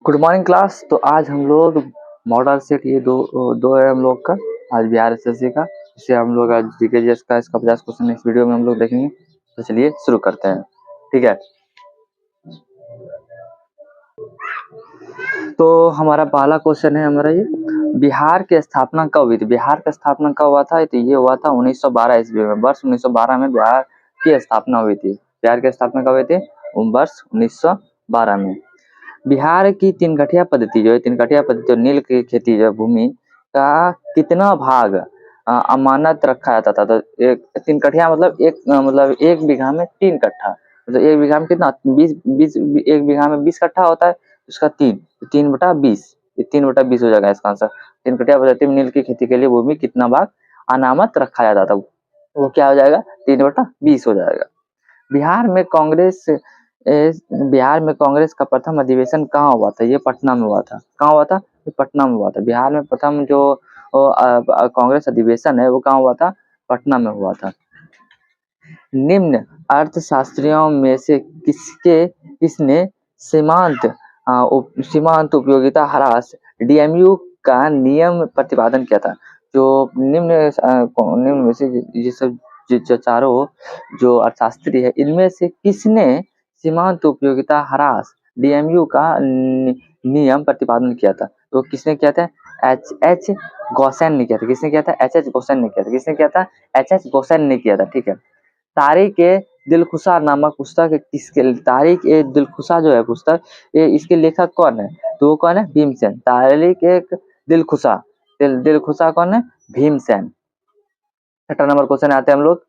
Good morning class. तो आज हम लोग मॉडल सेट ये दो है हम लोग का। आज बिहार एसएससी का, इसे हम लोग आज जीकेजीएस का इसका 50 क्वेश्चन नेक्स्ट वीडियो में हम लोग देखेंगे। तो चलिए शुरू करते हैं। ठीक है, तो हमारा पहला क्वेश्चन है हमारा ये, बिहार की स्थापना कब हुई थी? बिहार का स्थापना कब हुआ था? तो ये हुआ था 1912 ईस्वी में। वर्ष 1912 में बिहार की स्थापना हुई थी। बिहार की स्थापना कब हुई थी? वर्ष 1912 में। बिहार की तीन गठिया पद्धति जो है, तीन गठिया पद्धति नील की खेती जो है, भूमि का कितना भाग अमानत रखा जाता था? तो एक तीन कठिया मतलब एक बीघा में 3 कट्ठा, मतलब एक बीघा में कितना 20 एक बीघा में 20 कट्ठा होता है, उसका 3/20, ये 3/20 हो जाएगा इसका आंसर। तीन कठिया पद्धति में नील की खेती के लिए भूमि कितना भाग अनामत रखा जाता था? वो क्या हो जाएगा? 3/20 हो जाएगा। बिहार में कांग्रेस बिहार में कांग्रेस का प्रथम अधिवेशन कहाँ हुआ था? ये पटना में हुआ था। कहाँ हुआ था? ये पटना में हुआ था। बिहार में प्रथम जो कांग्रेस अधिवेशन है वो कहाँ हुआ था? पटना में हुआ था। निम्न अर्थशास्त्रियों में से किसने सीमांत उपयोगिता ह्रास डीएमयू का नियम प्रतिपादन किया था? जो निम्न में से ये सब जो चारों जो अर्थशास्त्री है, इनमें से किसने सीमांत उपयोगिता ह्रास डीएमयू का नियम प्रतिपादन किया था? तो किसने किया था? एच गौसेन ने किया था। किसने किया था? एच गौसेन ने किया था। किसने किया था? एच गौसेन ने किया था। ठीक है। तारिक ए दिलखुशा नामक पुस्तक किसके? तारिक ए दिलखुशा जो है पुस्तक, ये इसके लेखक कौन है? तो वो कौन है? भीमसेन। तारिक एक दिलखुशा, दिलखुशा कौन है? भीमसेन। छठा नंबर क्वेश्चन आते हैं हम लोग।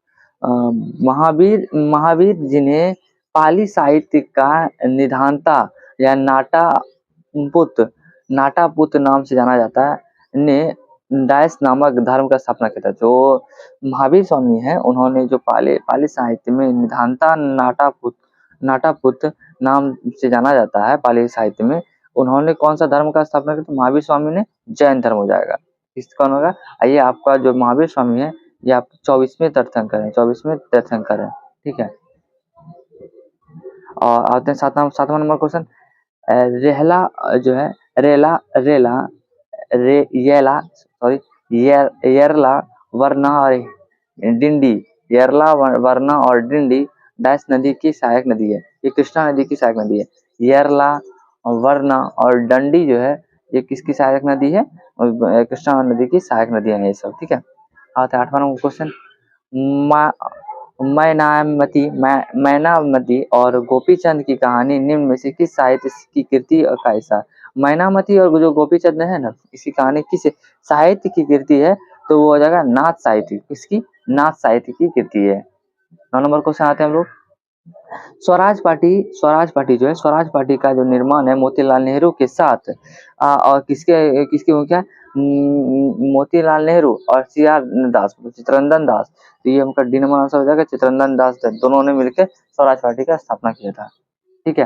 महावीर महावीर जिन्हें पाली साहित्य का निधानता या नाटापुत नाम से जाना जाता है, ने डायस नामक धर्म का स्थापना किया था। जो महावीर स्वामी है, उन्होंने जो पाली साहित्य में निधानता नाटापुत नाम से जाना जाता है पाली साहित्य में, उन्होंने कौन सा धर्म का स्थापना किया? तो महावीर स्वामी ने जैन धर्म हो जाएगा। इस कौन होगा? आइए, आपका जो महावीर स्वामी है ये आप 24वें तीर्थंकर है, 24वें तीर्थंकर है। ठीक है, और आते हैं सातवां नंबर क्वेश्चन। रेहला जो है, रेला रेला रे येला सॉरी येरला वरना और डिंडी, येरला वरना और डिंडी डैश नदी की सहायक नदी है। ये कृष्णा नदी की सहायक नदी है। येरला वरना और डंडी जो है, ये किसकी सहायक नदी है? कृष्णा नदी की सहायक नदी है ये सब। ठीक है, आते हैं 8वां नंबर क्वेश्चन। मैनामती और गोपीचंद की कहानी निम्न में से किस साहित्य की कृति का हिस्सा? मैनामती और जो गोपीचंद है ना, इसकी कहानी किस साहित्य की कृति है? तो वो हो जाएगा नाथ साहित्य। किसकी? नाथ साहित्य की कृति है। 9 नंबर क्वेश्चन आते हैं हम लोग। स्वराज पार्टी जो है, स्वराज पार्टी का जो निर्माण है मोतीलाल नेहरू के साथ और किसके किसके मुखिया? मोतीलाल नेहरू और सीआर दास, चित्रंदन दास। तो ये उनका डी नंबर आंसर हो जाएगा। चित्रंदन दास दोनों ने मिलकर स्वराज पार्टी का स्थापना किया था। ठीक है।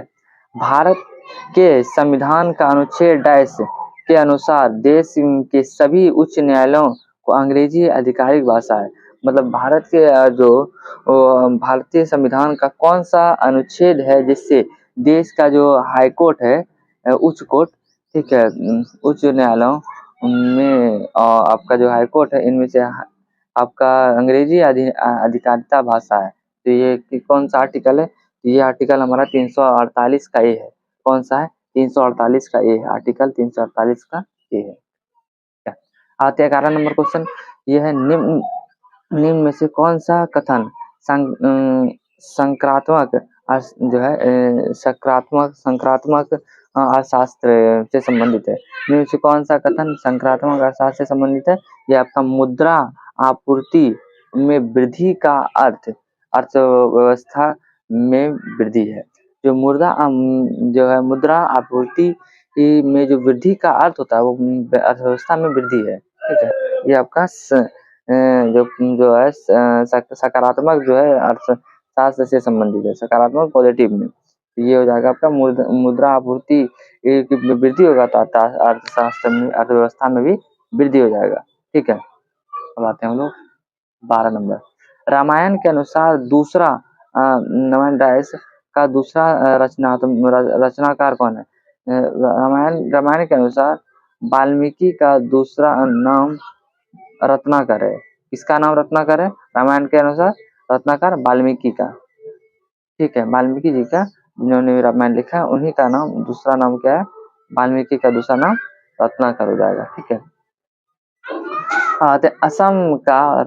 भारत के संविधान का अनुच्छेद डैश के अनुसार देश के सभी उच्च न्यायालयों को अंग्रेजी आधिकारिक भाषा है। मतलब भारत के जो भारतीय संविधान का कौन सा अनुच्छेद है जिससे देश का जो हाई कोर्ट है, उच्च कोर्ट, ठीक है, उच्च न्यायालयों में आपका जो हाई कोर्ट है, इनमें से आपका अंग्रेजी अधिकारिता भाषा है। तो ये कौन सा आर्टिकल है? ये आर्टिकल हमारा 348 का ए है। कौन सा है? 348 का ए है। आर्टिकल 348 का ए है। आते हैं 11 नंबर क्वेश्चन। ये है निम्न में से कौन सा कथन संक्रात्मक जो है संक्रात्मक अर्थशास्त्र से संबंधित है? निम्न से कौन सा कथन संक्रात्मक अर्थशास्त्र से संबंधित है? ये आपका मुद्रा आपूर्ति में वृद्धि का अर्थव्यवस्था में वृद्धि है। जो मुद्रा आपूर्ति में जो वृद्धि का अर्थ होता है वो अर्थव्यवस्था में वृद्धि है। ठीक है, ये आपका जो है सकारात्मक जो है अर्थशास्त्र से संबंधित है, सकारात्मक पॉजिटिव में। ये हो जाएगा आपका मुद्रा आपूर्ति की वृद्धि होगा तो अर्थशास्त्र में, अर्थव्यवस्था में भी वृद्धि हो जाएगा। ठीक है, अब आते हैं हम लोग 12 नंबर। रामायण के अनुसार दूसरा नमन डायस का दूसरा रचनाकार कौन है? रामायण के अनुसार वाल्मीकि का दूसरा नाम रत्नाकर है। किसका नाम रत्नाकर है? रामायण के अनुसार रत्नाकर वाल्मीकि का। ठीक है, वाल्मीकि जी का, जिन्होंने रामायण लिखा है, उन्हीं का नाम, दूसरा नाम क्या है? वाल्मीकि का दूसरा नाम रत्नाकर हो जाएगा। ठीक है। हाँ, तो असम का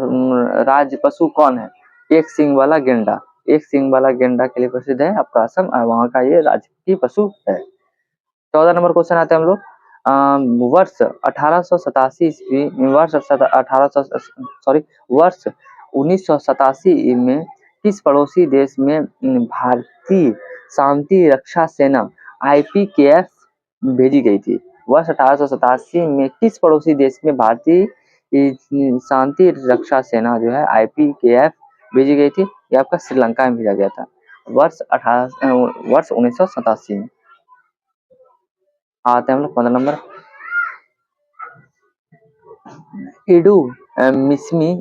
राज्य पशु कौन है? एक सींग वाला गेंडा। एक सींग वाला गेंडा के लिए प्रसिद्ध है आपका असम, और वहाँ का ये राजकीय पशु है। 14 नंबर क्वेश्चन आते हैं हम लोग। वर्ष 1887 ईस्वी, वर्ष 1987 में किस पड़ोसी देश में भारतीय शांति रक्षा सेना IPKF भेजी गई थी? वर्ष 1887 में किस पड़ोसी देश में भारतीय शांति रक्षा सेना जो है IPKF भेजी गई थी? ये आपका श्रीलंका में भेजा गया था वर्ष 1987 में। आते हैं हम लोग 15 नंबर।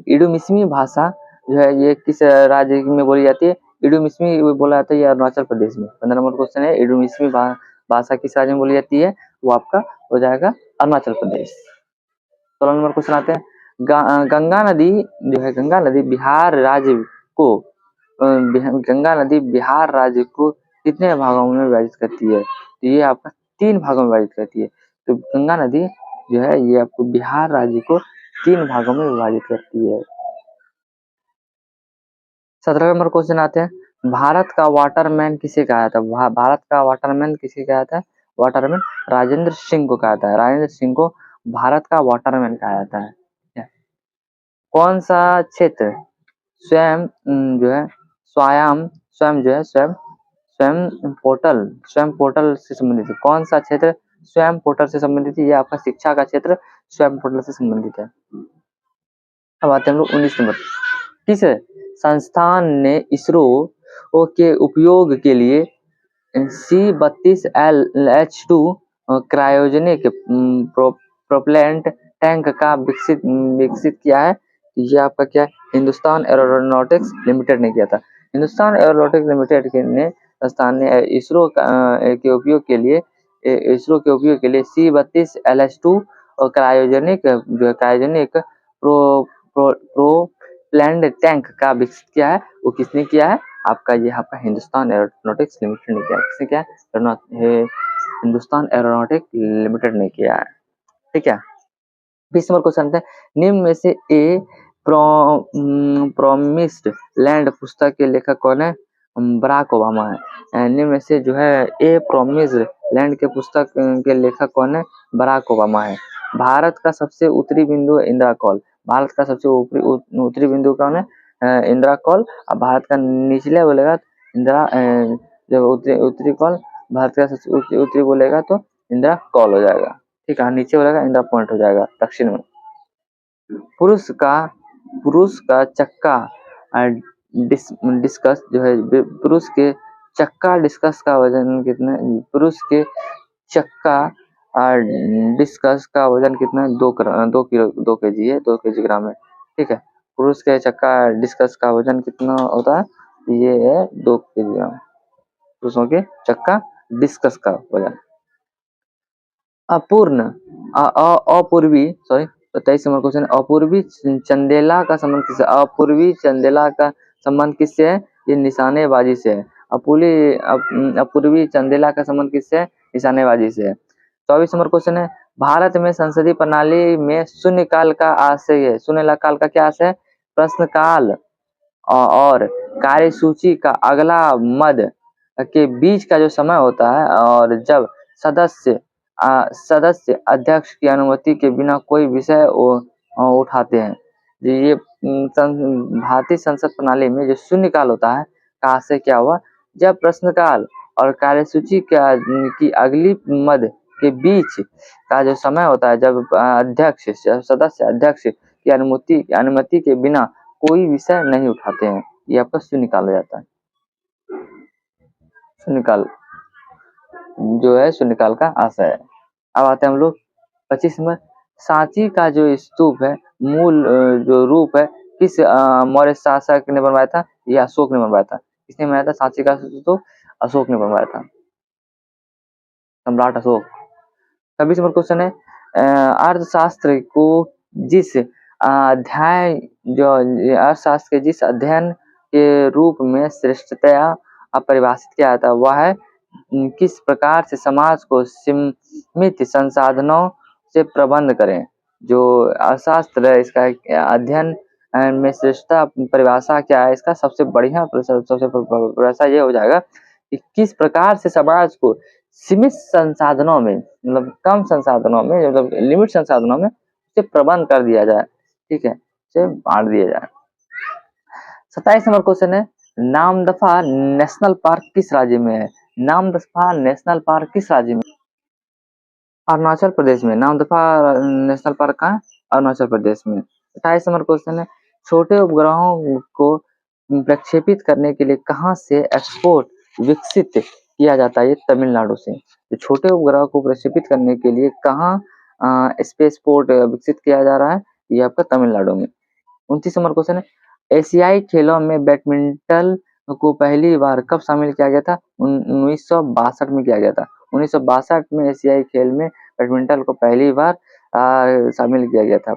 इडुमिश्मी भाषा जो है ये किस राज्य में बोली जाती है? इडुमिश्मी बोला जाता है ये अरुणाचल प्रदेश में। 15 नंबर क्वेश्चन है, इडुमिश्मी भाषा किस राज्य में बोली जाती है? वो आपका हो जाएगा अरुणाचल प्रदेश। 16 नंबर क्वेश्चन आते हैं। गंगा नदी जो है, गंगा नदी बिहार राज्य को कितने भागों में विभाजित करती है? तो ये आपका 3 भागों में विभाजित करती है। तो गंगा नदी जो है ये आपको बिहार राज्य को 3 भागों में विभाजित करती है। 17 नंबर क्वेश्चन आते हैं। भारत का वाटरमैन किसे कहा जाता है? भारत का वाटरमैन किसे कहा जाता है? वाटरमैन राजेंद्र सिंह को कहा जाता है। राजेंद्र सिंह को भारत का वाटरमैन कहा जाता है। कौन सा क्षेत्र स्वयं जो है स्वयं पोर्टल से संबंधित है? कौन सा क्षेत्र स्वयं पोर्टल से संबंधित है? ये आपका शिक्षा का क्षेत्र स्वयं पोर्टल से संबंधित है। अब आते हैं हम लोग 19 नंबर। किस संस्थान ने इसरो के उपयोग के लिए C-32LH2 क्रायोजेनिक प्रोपेलेंट टैंक का विकसित किया है? ये आपका क्या है? हिंदुस्तान एरोनॉटिक्स लिमिटेड ने किया था। हिंदुस्तान एरोनॉटिक्स लिमिटेड ने संस्थान ने इसरो के उपयोग के लिए C-32LH2 क्रायोजेनिक प्रोपेलेंट टैंक का विकसित किया है। वो किसने किया है? आपका ये आपका हिंदुस्तान एरोनॉटिक्स लिमिटेड ने किया है। किसने किया है? हिंदुस्तान एरोनॉटिक्स लिमिटेड ने किया है। ठीक है। 20 नंबर क्वेश्चन है, निम्न में से ए प्रॉमिस्ड लैंड पुस्तक के लेखक कौन है? बराक ओबामा है। निम्न में से जो है ए प्रॉमिस्ड लैंड के पुस्तक के लेखक कौन है? बराक ओबामा है। भारत का सबसे उत्तरी बिंदु इंदिरा कॉल। भारत का सबसे उत्तरी बिंदु कौन है? इंदिरा कॉल। और भारत का निचले बोलेगा इंदिरा, जब उत्तरी कॉल, भारत का सबसे उत्तरी बोलेगा तो इंदिरा कॉल हो जाएगा। ठीक है, नीचे बोलेगा इंदिरा पॉइंट हो जाएगा दक्षिण में। पुरुष का चक्का डिस्कस जो है, पुरुष के चक्का डिस्कस का वजन कितना है? पुरुष के चक्का डिस्कस का वजन कितना है? 2 kg है, 2 kg है। ठीक है, पुरुष के चक्का डिस्कस का वजन कितना होता है? ये है 2 kg। पुरुषों के चक्का डिस्कस का वजन। अपूर्वी 23 नंबर क्वेश्चन, अपूर्वी चंदेला का संबंध किससे? अपूर्वी चंदेला का संबंध किससे है? ये निशानेबाजी से है। अपूर्वी चंदेला का संबंध किससे है? निशानेबाजी से है। 24 नंबर क्वेश्चन है, भारत में संसदीय प्रणाली में शून्यकाल का आशय है। शून्यकाल का क्या आशय है? प्रश्नकाल और कार्यसूची का अगला मद के बीच का जो समय होता है, और जब सदस्य अध्यक्ष की अनुमति के बिना कोई विषय उठाते हैं। ये भारतीय संसद प्रणाली में जो शून्यकाल होता है का आशय क्या हुआ? जब प्रश्नकाल और कार्यसूची की अगली मद के बीच का जो समय होता है, जब सदस्य अध्यक्ष की अनुमति के बिना कोई विषय नहीं उठाते हैं, ये आपका शून्यकाल हो जाता है। शून्यकाल जो है शून्यकाल का आशय है। अब आते हैं हम लोग 25 नंबर। सांची का जो स्तूप है, मूल जो रूप है, किस मौर्य शासक ने बनवाया था? यह अशोक ने बनवाया था। किसने बनाया था सांची का स्तूप? अशोक ने बनवाया था। सम्राट अशोक। 26 नंबर क्वेश्चन है अर्थशास्त्र को जिस अध्याय जो अर्थशास्त्र के जिस अध्ययन के रूप में श्रेष्ठतया परिभाषित किया जाता है वह है किस प्रकार से समाज को सीमित संसाधनों से प्रबंध करें। जो अर्थशास्त्र है इसका अध्ययन में श्रेष्ठता परिभाषा क्या है, इसका सबसे बढ़िया सबसे परिभाषा ये हो जाएगा कि किस प्रकार से समाज को सीमित संसाधनों में, मतलब कम संसाधनों में, मतलब लिमिट संसाधनों में उसे प्रबंध कर दिया जाए, ठीक है, उसे बांट दिया जाए। 27 नंबर क्वेश्चन है नामदफा नेशनल पार्क किस राज्य में है। नामदफा नेशनल पार्क किस राज्य में? अरुणाचल प्रदेश में। नामदफा नेशनल पार्क कहाँ है? अरुणाचल प्रदेश में। 28 नंबर क्वेश्चन है छोटे उपग्रहों को प्रक्षेपित करने के लिए कहाँ से एक्सपोर्ट विकसित किया जाता है? ये तमिलनाडु से। तो छोटे उपग्रह को प्रक्षेपित करने के लिए कहाँ स्पेस पोर्ट विकसित किया जा रहा है? ये आपका तमिलनाडु में। 29 नंबर क्वेश्चन है एशियाई खेलों में बैडमिंटन को पहली बार कब शामिल किया गया था? 1962 में किया गया था। 1962 में एशियाई खेल में बैडमिंटन को पहली बार शामिल किया गया था।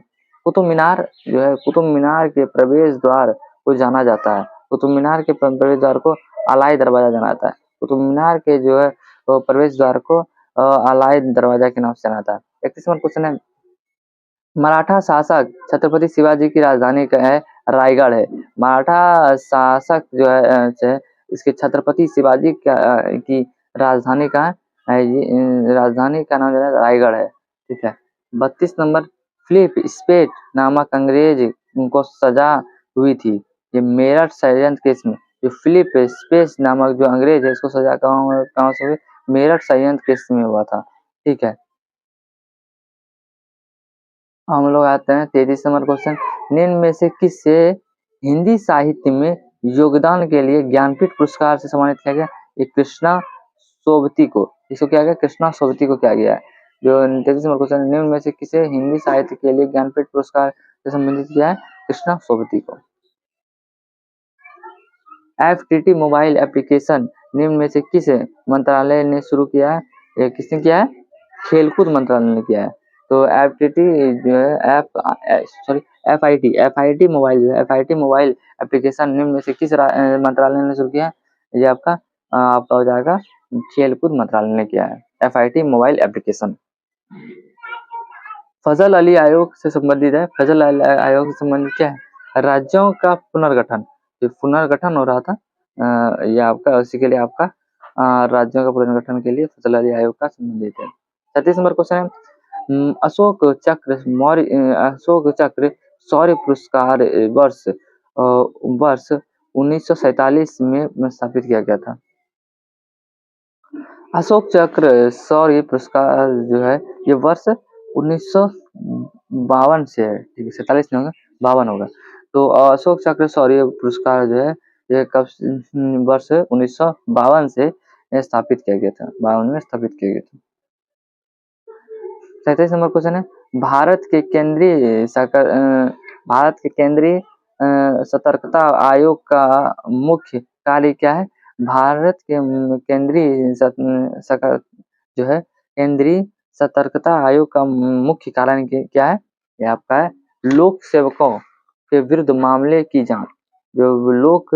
कुतुब मीनार जो है, कुतुब मीनार के प्रवेश द्वार को जाना जाता है। कुतुब मीनार के प्रवेश द्वार को अलाई दरवाजा जाना जाता है। कुतुब मीनार के जो है प्रवेश द्वार को अलाई दरवाजा के नाम से जाना जाता है। 31 नंबर क्वेश्चन है मराठा शासक छत्रपति शिवाजी की राजधानी क्या है? रायगढ़ है। मराठा शासक जो है इसके छत्रपति शिवाजी की राजधानी का राजधानी का नाम जो है रायगढ़ है, ठीक है। 32 नंबर फिलिप स्पेट नामक अंग्रेज को सजा हुई थी। ये मेरठ षड्यंत्र केस में जो फिलिप स्पेट नामक जो अंग्रेज है इसको सजा कहाँ से हुई? मेरठ षड्यंत्र केस में हुआ था, ठीक है। हम लोग आते हैं 33 नंबर क्वेश्चन निम्न में से किससे हिंदी साहित्य में योगदान के लिए ज्ञानपीठ पुरस्कार से सम्मानित किया गया? ये कृष्णा सोबती को, इसको क्या गया? कृष्णा सोबती को क्या गया है? जो 33 नंबर क्वेश्चन निम्न में से किसे हिंदी साहित्य के लिए ज्ञानपीठ पुरस्कार से संबंधित किया है? कृष्णा सोबती को। FTT मोबाइल एप्लीकेशन निम्न में से किस मंत्रालय ने शुरू किया है? ये किसने किया है? खेलकूद मंत्रालय ने किया है। तो FTT जो है FIT मोबाइल एप्लीकेशन निम्न में से किस मंत्रालय ने शुरू किया है? ये आपका हो जाएगा खेलकूद मंत्रालय ने किया है FIT मोबाइल एप्लीकेशन। फजल अली आयोग से संबंधित है। फजल अली आयोग से संबंधित क्या है? राज्यों का पुनर्गठन। जो पुनर्गठन हो रहा था ये आपका उसी के लिए आपका राज्यों का पुनर्गठन के लिए फजल अली आयोग का संबंधित है। 36 नंबर क्वेश्चन है अशोक चक्र शौर्य पुरस्कार वर्ष 1947 में स्थापित किया गया था। अशोक चक्र शौर्य पुरस्कार जो है ये वर्ष 1952 से है, ठीक है। 47 नहीं होगा, 52 होगा। तो अशोक चक्र शौर्य पुरस्कार जो है ये कब वर्ष 1952 से स्थापित किया गया था, 52 में स्थापित किया गया था। 37 नंबर क्वेश्चन है भारत के केंद्रीय सतर्कता आयोग का मुख्य कार्य क्या है? भारत के केंद्रीय जो है केंद्रीय सतर्कता आयोग का मुख्य कारण क्या है? ये आपका है लोक सेवकों के विरुद्ध मामले की जांच। जो लोक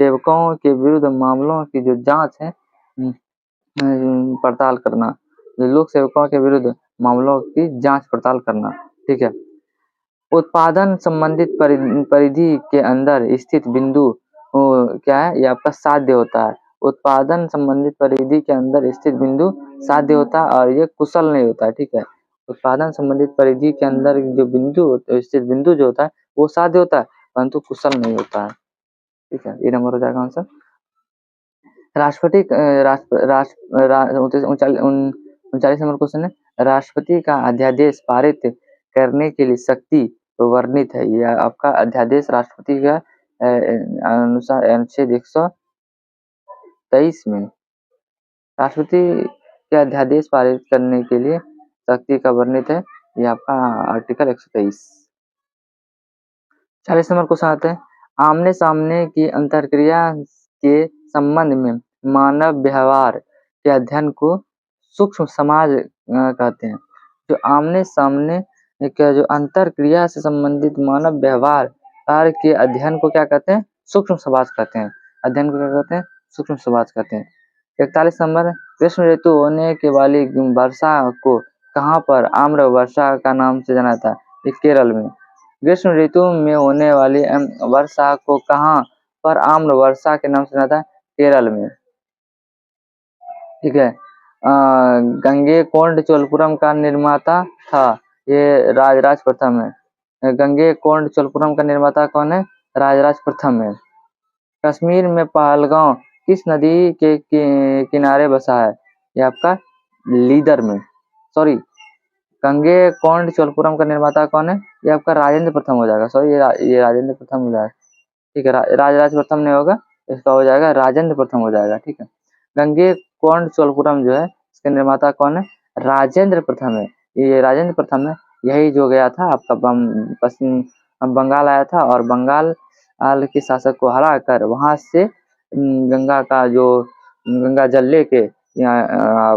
सेवकों के विरुद्ध मामलों की जो जांच है पड़ताल करना, लोक सेवकों के विरुद्ध मामलों की जांच पड़ताल करना, ठीक है। उत्पादन संबंधित परिधि के अंदर स्थित बिंदु क्या है? ये आपका साध्य होता है। उत्पादन संबंधित परिधि के अंदर स्थित बिंदु साध्य होता है और ये कुशल नहीं होता है, ठीक है। उत्पादन संबंधित परिधि के अंदर जो बिंदु स्थित बिंदु जो होता है वो साध्य होता है परंतु कुशल नहीं होता है, ठीक है। ये नंबर हो जाएगा आंसर। राष्ट्रपति 39 नंबर क्वेश्चन है राष्ट्रपति का अध्यादेश पारित करने के लिए शक्ति वर्णित है। यह आपका अध्यादेश राष्ट्रपति का अनुसार अनुच्छेद 123 में राष्ट्रपति के अध्यादेश पारित करने के लिए शक्ति का वर्णित है। यह आपका आर्टिकल 123। 40 नंबर क्वेश्चन आते हैं आमने सामने की अंतरक्रिया के संबंध में मानव व्यवहार के अध्ययन को सूक्ष्म समाज कहते हैं। जो आमने सामने जो अंतर क्रिया से संबंधित मानव व्यवहार कार्य के अध्ययन को क्या कहते हैं? सूक्ष्म समाज कहते हैं। अध्ययन को क्या कहते हैं? सूक्ष्म समाज कहते हैं। 41 नंबर, ग्रीष्म ऋतु होने के वाली वर्षा को कहाँ पर आम्र वर्षा का नाम से जाना था? ये केरल में। ग्रीष्म ऋतु में होने वाली वर्षा को कहाँ पर आम्र वर्षा के नाम से जाना था? केरल में। ठीक है। गंगैकोंड चोलपुरम का निर्माता था, ये राजराज प्रथम है। गंगैकोंड चोलपुरम का निर्माता कौन है? राजराज प्रथम है। कश्मीर में पहलगांव किस नदी के किनारे बसा है? ये आपका लीदर में, सॉरी, गंगैकोंड चोलपुरम का निर्माता कौन है? ये आपका राजेंद्र प्रथम हो जाएगा, सॉरी, ये राजेंद्र प्रथम हो जाएगा। ठीक है, राजराज प्रथम नहीं होगा, इसका हो जाएगा राजेंद्र प्रथम हो जाएगा। ठीक है, गंगैकोंड चोलपुरम जो है इसके निर्माता कौन है? राजेंद्र प्रथम है। ये राजेंद्र प्रथम है, यही जो गया था आपका पश्चिम बंगाल आया था और बंगाल के शासक को हरा कर वहां से गंगा का जो गंगा जल लेके यहाँ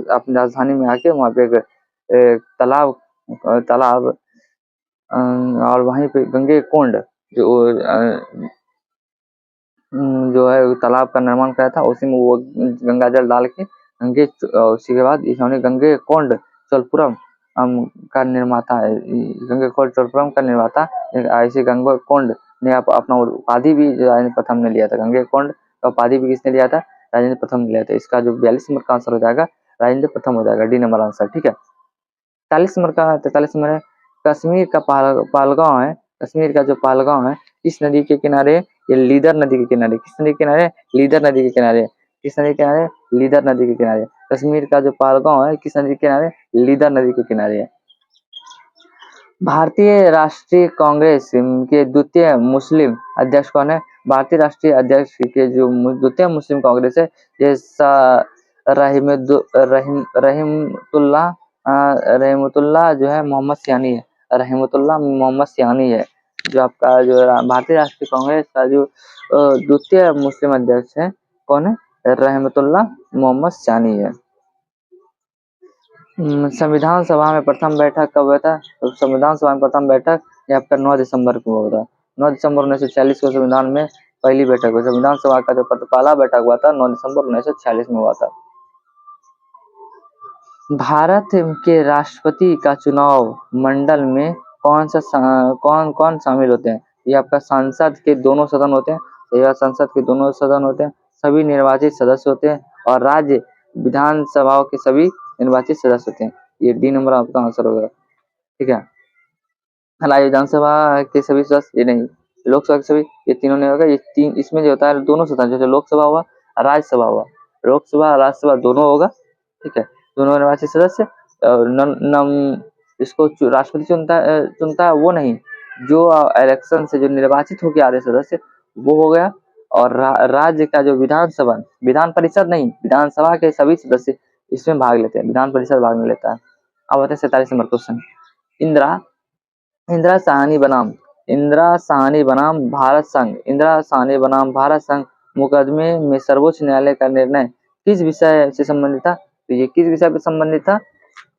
अपनी राजधानी में आके वहाँ पे एक तालाब और वहीं पे गंगैकोंड जो है तालाब का निर्माण कराया था, उसी में वो गंगा जल डाल के उसी के बाद इन्होंने गंगैकोंड चोलपुरम का निर्माता है। गंगैकोंड चोलपुरम का निर्माता ऐसे गंगैकोंड ने अपना उपाधि भी राजेंद्र प्रथम ने लिया था। गंगैकोंड का उपाधि भी किसने लिया था? राजेंद्र प्रथम ने लिया था। इसका जो 42 नंबर का आंसर हो जाएगा राजेंद्र प्रथम हो जाएगा, डी नंबर आंसर। ठीक है, 43 नंबर है, कश्मीर का पहलगांव है, कश्मीर का जो पहलगांव है किस नदी के किनारे? ये लीदर नदी के किनारे। किस नदी के किनारे? लीदर नदी के किनारे। किस नदी के किनारे? लीदर नदी के किनारे। कश्मीर का जो पहलगांव है किस नदी के किनारे? लीदर नदी के किनारे है। भारतीय राष्ट्रीय कांग्रेस के द्वितीय मुस्लिम अध्यक्ष कौन है? भारतीय राष्ट्रीय अध्यक्ष के जो द्वितीय मुस्लिम कांग्रेस है ये रहीमतुल्लाह जो है मोहम्मद सियानी है। रहीमतुल्लाह मोहम्मद सियानी है जो आपका जो भारतीय राष्ट्रीय कांग्रेस का जो द्वितीय मुस्लिम अध्यक्ष है कौन है? रहमतुल्लाह मोहम्मद सियानी है। संविधान सभा में प्रथम बैठक कब हुआ था? तो संविधान सभा में प्रथम बैठक ये आपका 9 दिसंबर को हुआ था। 9 दिसंबर 1946 को संविधान में पहली बैठक हुई। संविधान सभा का जो पहला बैठक हुआ था 9 दिसंबर 1946 में हुआ था। भारत के राष्ट्रपति का चुनाव मंडल में कौन शामिल होते हैं? ये आपका संसद के दोनों सदन होते हैं, यह संसद के दोनों सदन होते हैं, सभी निर्वाचित सदस्य होते हैं और राज्य विधानसभाओं के सभी निर्वाचित सदस्य होते हैं। ये डी नंबर आपका आंसर होगा। ठीक है, राज्य विधानसभा के सभी सदस्य, ये नहीं, लोकसभा के सभी, ये तीनों नहीं होगा। ये तीन इसमें जो होता है दोनों सदन, जैसे लोकसभा हुआ, राज्यसभा हुआ, लोकसभा राज्यसभा दोनों होगा। ठीक है, दोनों निर्वाचित सदस्य। इसको राष्ट्रपति चुनता है वो नहीं, जो इलेक्शन से जो निर्वाचित होकर आ रहे सदस्य वो हो गया। और राज्य का जो विधानसभा, विधान परिषद नहीं, विधानसभा के सभी सदस्य इसमें भाग लेते हैं, विधान परिषद भाग में लेता है। अब आते हैं 47 नंबर क्वेश्चन। इंदिरा साहनी बनाम भारत संघ, इंदिरा साहनी बनाम भारत संघ मुकदमे में सर्वोच्च न्यायालय का निर्णय किस विषय से संबंधित था? तो ये किस विषय पर संबंधित था?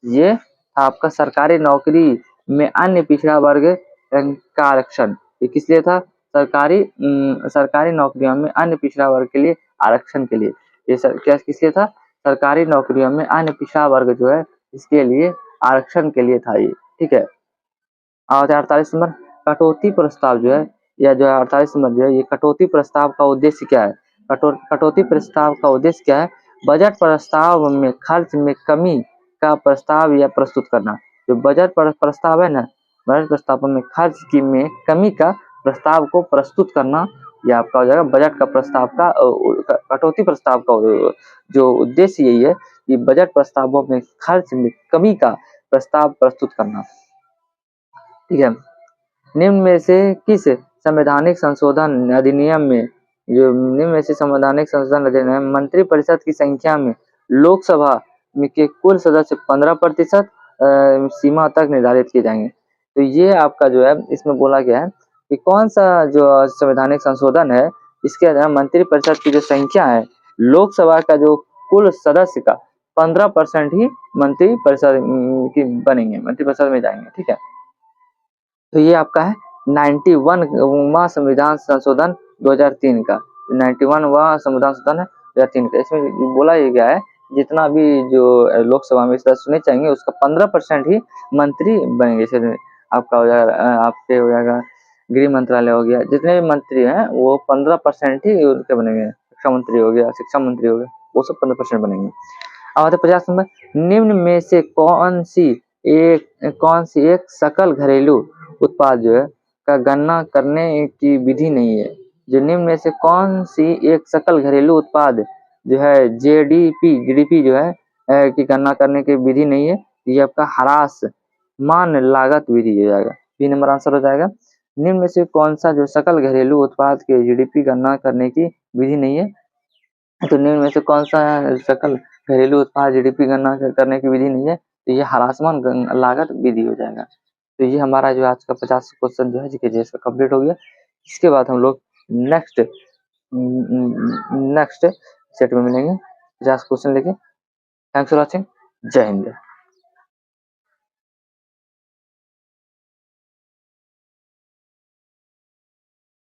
ये आपका सरकारी नौकरी में अन्य पिछड़ा वर्ग का आरक्षण। ये किस लिए था? सरकारी नौकरियों में अन्य पिछड़ा वर्ग के लिए आरक्षण के लिए। ये क्या किस लिए था? सरकारी नौकरियों में अन्य पिछड़ा वर्ग जो है इसके लिए आरक्षण के लिए था ये। ठीक है, 48 नंबर, कटौती प्रस्ताव जो है, या जो है 48 नंबर जो है, ये कटौती प्रस्ताव का उद्देश्य क्या है? कटौती प्रस्ताव का उद्देश्य क्या है? बजट प्रस्ताव में खर्च में कमी का प्रस्ताव या प्रस्तुत करना। जो बजट प्रस्ताव है ना, बजट प्रस्ताव में खर्च की में कमी का प्रस्ताव को प्रस्तुत करना, यह आपका हो जाएगा बजट का प्रस्ताव का कटौती प्रस्ताव का जो उद्देश्य यही है कि बजट प्रस्तावों में खर्च में कमी का प्रस्ताव प्रस्तुत करना। ठीक है, निम्न में से किस संवैधानिक संशोधन अधिनियम में, जो निम्न में से संवैधानिक संशोधन अधिनियम मंत्रिपरिषद की संख्या में लोकसभा में के कुल सदस्य 15% सीमा तक निर्धारित किए जाएंगे। तो ये आपका जो है इसमें बोला गया है कि कौन सा जो संवैधानिक संशोधन है, इसके मंत्रिपरिषद की जो संख्या है, लोकसभा का जो कुल सदस्य का 15% ही मंत्री परिषद की बनेंगे, मंत्री परिषद में जाएंगे। ठीक है, तो ये आपका है 91वां संविधान संशोधन 2003 का, 91वां संविधान संशोधन है 2003 का। इसमें बोला ये गया है जितना भी जो लोकसभा में सदस्य चुने जाएंगे उसका 15% ही मंत्री बनेंगे। जैसे आपका हो जाएगा, आपके हो जाएगा गृह मंत्रालय हो गया, जितने भी मंत्री हैं वो 15% ही उनके बनेंगे। रक्षा मंत्री हो गया, शिक्षा मंत्री हो गया, वो सब 15% बनेंगे। अब आते 50 नंबर, निम्न में से कौन सी एक सकल घरेलू उत्पाद जो है का गणना करने की विधि नहीं है। जो निम्न में से कौन सी एक सकल घरेलू उत्पाद जो है जीडीपी जो है की गणना करने की विधि नहीं है। ये आपका ह्रासमान लागत विधि हो जाएगा, बी नंबर आंसर हो जाएगा। निम्न में से कौन सा जो सकल घरेलू उत्पाद के जीडीपी गणना करने की विधि नहीं है, तो निम्न में से कौन सा सकल घरेलू उत्पाद जीडीपी गणना करने की विधि नहीं है, तो ये ह्रासमान लागत विधि हो जाएगा। तो ये हमारा जो आज का 50 क्वेश्चन जो है जीके का कंप्लीट हो गया। इसके बाद हम लोग नेक्स्ट सेट में मिलेंगे 50 क्वेश्चन लेके। थैंक्स फॉर वॉचिंग, जय हिंद।